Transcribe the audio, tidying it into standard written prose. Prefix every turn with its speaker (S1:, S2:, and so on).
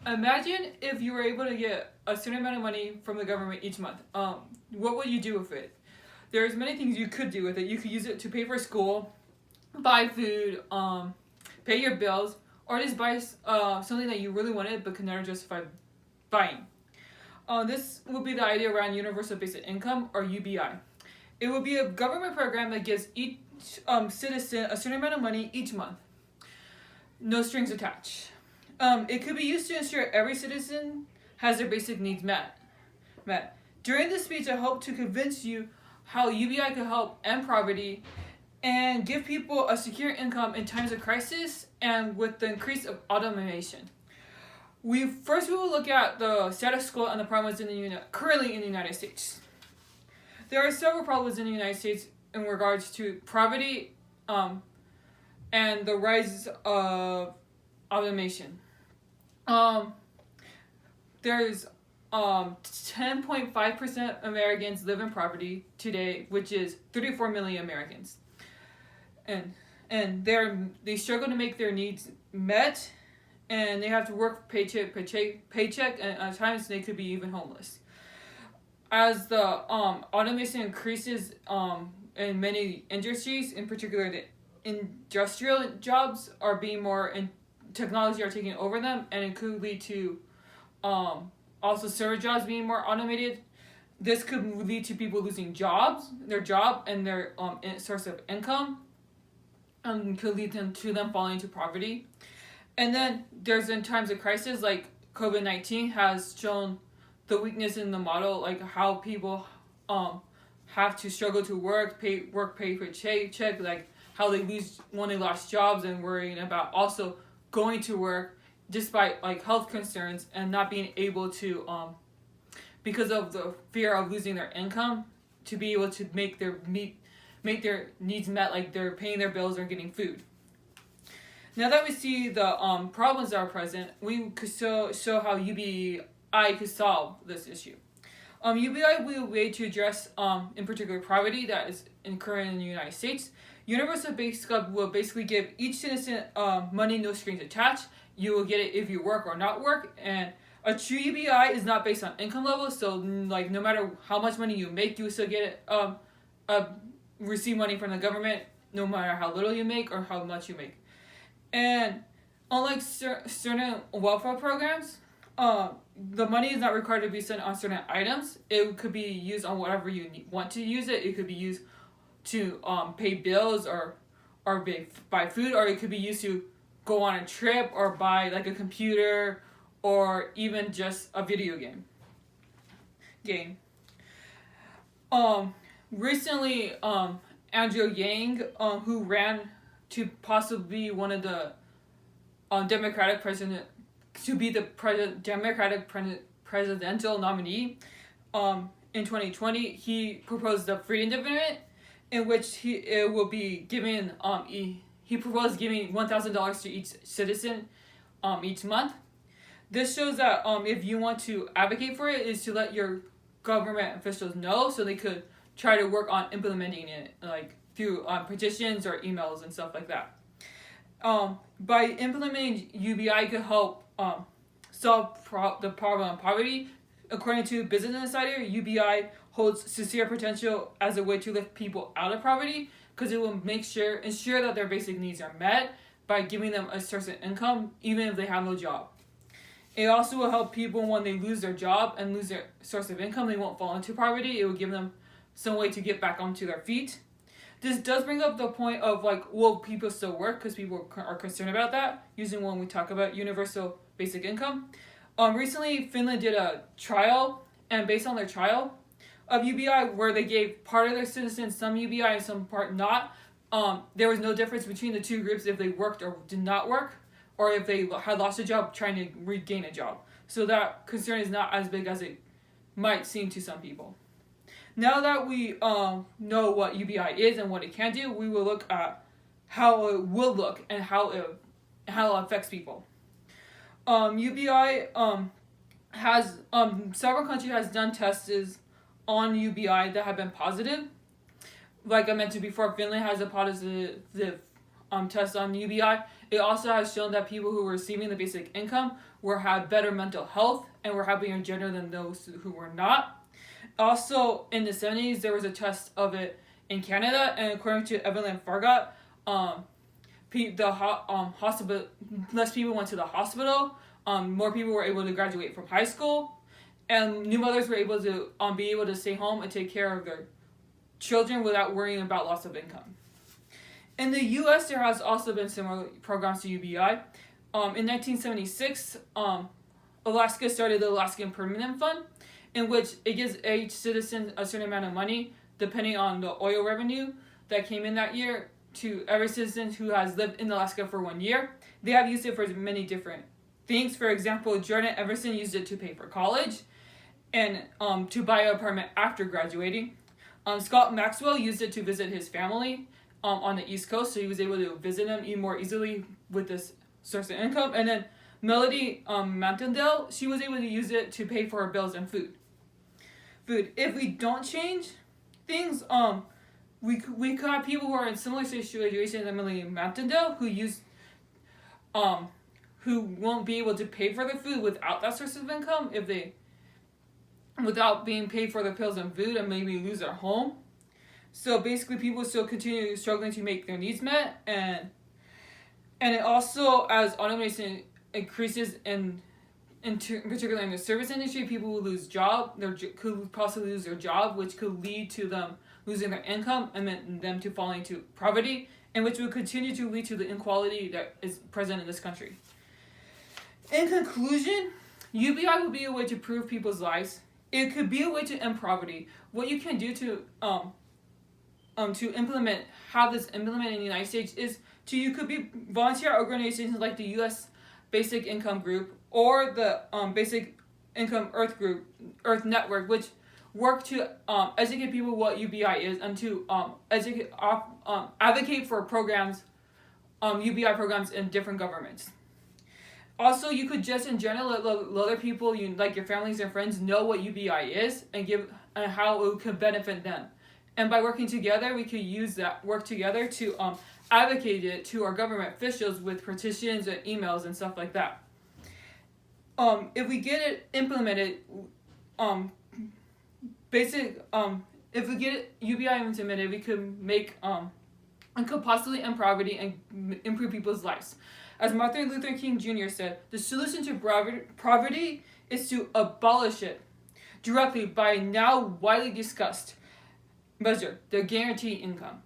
S1: Imagine if you were able to get a certain amount of money from the government each month. What would you do with it? There's many things you could do with it. You could use it to pay for school, buy food, pay your bills, or just buy something that you really wanted but could never justify buying. This would be the idea around Universal Basic Income, or UBI. It would be a government program that gives each citizen a certain amount of money each month, no strings attached. It could be used to ensure every citizen has their basic needs met. During this speech, I hope to convince you how UBI could help end poverty and give people a secure income in times of crisis and with the increase of automation. We will look at the status quo and the problems currently in the United States. There are several problems in the United States in regards to poverty and the rise of automation. There's 10.5% Americans live in poverty today, which is 34 million Americans, and they struggle to make their needs met, and they have to work paycheck, and at times they could be even homeless. As the automation increases in many industries, in particular the industrial jobs are being more in technology are taking over them, and it could lead to also server jobs being more automated. This could lead to people losing their job and their source of income, and could lead to them falling into poverty. And then there's in times of crisis, like COVID-19 has shown the weakness in the model, like how people have to struggle to pay for check, like how they lose when they lost jobs, and worrying about also going to work despite like health concerns and not being able to because of the fear of losing their income, to be able to make their needs met, like they're paying their bills or getting food. Now that we see the problems that are present, we could show how UBI could solve this issue. UBI will be a way to address, in particular, poverty that is occurring in the United States. Universal Basic Income will basically give each citizen money, no strings attached. You will get it if you work or not work, and a true UBI is not based on income level. So, like, no matter how much money you make, you will still get it. Receive money from the government, no matter how little you make or how much you make. And unlike certain welfare programs, the money is not required to be spent on certain items. It could be used on whatever you want to use it. It could be used to pay bills or buy food, or it could be used to go on a trip or buy like a computer or even just a video game. Recently, Andrew Yang, who ran to possibly be one of the Democratic president, to be the presidential nominee, in 2020, he proposed the freedom dividend, in which he proposed giving $1,000 to each citizen each month. This shows that if you want to advocate for it, is to let your government officials know so they could try to work on implementing it, like through petitions or emails and stuff like that. By implementing UBI could help solve the problem of poverty. According to Business Insider, UBI holds sincere potential as a way to lift people out of poverty, because it will ensure that their basic needs are met by giving them a source of income even if they have no job. It also will help people when they lose their job and lose their source of income. They won't fall into poverty. It will give them some way to get back onto their feet. This does bring up the point of, like, will people still work? Because people are concerned about that, usually when we talk about universal basic income. Recently, Finland did a trial, and based on their trial of UBI, where they gave part of their citizens some UBI and some part not, there was no difference between the two groups if they worked or did not work, or if they had lost a job trying to regain a job. So that concern is not as big as it might seem to some people. Now that we know what UBI is and what it can do, we will look at how it will look and how it affects people. UBI has several countries has done tests on UBI that have been positive. Like I mentioned before, Finland has a positive tests on UBI, it also has shown that people who were receiving the basic income had better mental health and were happier in general than those who were not. Also, in the 70s, there was a test of it in Canada, and according to Evelyn Fargot, hospital, less people went to the hospital, more people were able to graduate from high school, and new mothers were able to be able to stay home and take care of their children without worrying about loss of income. In the U.S., there has also been similar programs to UBI. In 1976, Alaska started the Alaskan Permanent Fund, in which it gives each citizen a certain amount of money, depending on the oil revenue that came in that year, to every citizen who has lived in Alaska for 1 year. They have used it for many different things. For example, Jordan Everson used it to pay for college and to buy an apartment after graduating. Scott Maxwell used it to visit his family on the East Coast, so he was able to visit them even more easily with this source of income. And then Melody Mountaindale, she was able to use it to pay for her bills and food. If we don't change things, we could have people who are in similar situations as Melody Mountaindale who won't be able to pay for their food without that source of income without being paid for their pills and food, and maybe lose their home. So basically, people still continue struggling to make their needs met, and it also, as automation increases particularly in the service industry, people will lose could possibly lose their job, which could lead to them losing their income and then them to falling into poverty, and which will continue to lead to the inequality that is present in this country. In conclusion, UBI will be a way to improve people's lives. It could be a way to end poverty. What you can do to have this implemented in the United States is you could be volunteer organizations like the U.S. Basic Income Group or the Basic Income Earth Network, which work to educate people what UBI is and to advocate for programs, UBI programs in different governments. Also, you could just in general let other people, like your families and friends, know what UBI is and how it could benefit them. And by working together, we could work together to advocate it to our government officials with petitions and emails and stuff like that. If we get it implemented, if we get UBI implemented, we could and could possibly end poverty and improve people's lives. As Martin Luther King Jr. said, the solution to poverty is to abolish it directly by now widely discussed measure, the guaranteed income.